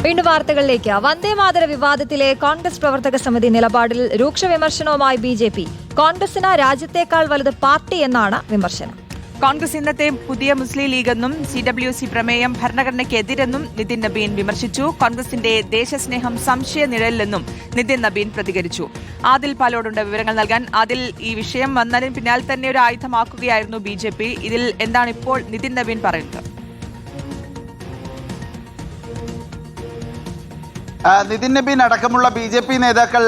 വീണ്ടും വാർത്തകളിലേക്ക്. വന്ദേമാതര വിവാദത്തിലെ കോൺഗ്രസ് പ്രവർത്തക സമിതി നിലപാടിൽ രൂക്ഷ വിമർശനവുമായി ബി.ജെ.പി. കോൺഗ്രസിന് രാജ്യത്തേക്കാൾ വലുത് പാർട്ടി എന്നാണ് വിമർശനം. കോൺഗ്രസ് ഇന്നത്തെ പുതിയ മുസ്ലിം ലീഗെന്നും CWC പ്രമേയം ഭരണഘടനയ്ക്കെതിരെന്നും നിതിൻ നബീൻ വിമർശിച്ചു. കോൺഗ്രസിന്റെ ദേശസ്നേഹം സംശയനിഴലിലെന്നും നിതിൻ നബീൻ പ്രതികരിച്ചു. ആദിൽ പാലോടുണ്ട് വിവരങ്ങൾ നൽകാൻ. ആദിൽ, ഈ വിഷയം വന്നതിന് പിന്നാലെ തന്നെ ഒരു ആയുധമാക്കുകയായിരുന്നു ബി.ജെ.പി. ഇതിൽ എന്താണ് ഇപ്പോൾ നിതിൻ നബീൻ പറയുന്നത്? നിതിൻ നബീൻ അടക്കമുള്ള ബി.ജെ.പി. നേതാക്കൾ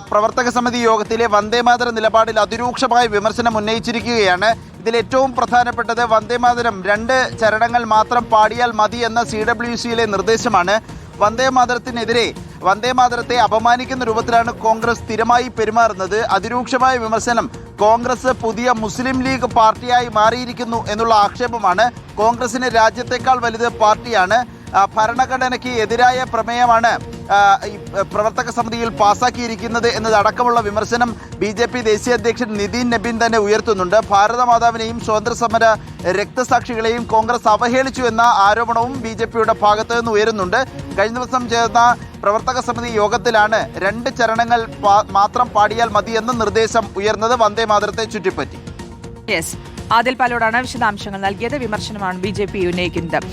പ്രവർത്തക സമിതി യോഗത്തിലെ വന്ദേമാതര നിലപാടിൽ അതിരൂക്ഷമായ വിമർശനം ഉന്നയിച്ചിരിക്കുകയാണ്. ഇതിൽ ഏറ്റവും പ്രധാനപ്പെട്ടത് വന്ദേമാതരം 2 ചരണങ്ങൾ മാത്രം പാടിയാൽ മതി എന്ന CWCയിലെ നിർദ്ദേശമാണ്. വന്ദേമാതരത്തിനെതിരെ വന്ദേമാതരത്തെ അപമാനിക്കുന്ന രൂപത്തിലാണ് കോൺഗ്രസ് സ്ഥിരമായി പെരുമാറുന്നത്. അതിരൂക്ഷമായ വിമർശനം. കോൺഗ്രസ് പുതിയ മുസ്ലിം ലീഗ് പാർട്ടിയായി മാറിയിരിക്കുന്നു എന്നുള്ള ആക്ഷേപമാണ്. കോൺഗ്രസിന് രാജ്യത്തേക്കാൾ വലുത് പാർട്ടിയാണ്. ഭരണഘടനയ്ക്ക് എതിരായ പ്രമേയമാണ് പ്രവർത്തക സമിതിയിൽ പാസാക്കിയിരിക്കുന്നത് എന്നതടക്കമുള്ള വിമർശനം ബി.ജെ.പി. ദേശീയ അധ്യക്ഷൻ നിതിൻ നബീൻ തന്നെ ഉയർത്തുന്നുണ്ട്. ഭാരതമാതാവിനെയും സ്വാതന്ത്ര്യസമര രക്തസാക്ഷികളെയും കോൺഗ്രസ് അവഹേളിച്ചു എന്ന ആരോപണവും ബി.ജെ.പിയുടെ ഭാഗത്തു നിന്ന് ഉയരുന്നുണ്ട്. കഴിഞ്ഞ ദിവസം ചേർന്ന പ്രവർത്തക സമിതി യോഗത്തിലാണ് 2 ചരണങ്ങൾ മാത്രം പാടിയാൽ മതി എന്ന നിർദ്ദേശം ഉയർന്നത് വന്ദേമാതരത്തെ ചുറ്റിപ്പറ്റി. ആദിൽ പാലോടാണ് വിശദാംശങ്ങൾ നൽകിയത്. വിമർശനമാണ് ബി.ജെ.പി. ഉന്നയിക്കുന്നത്.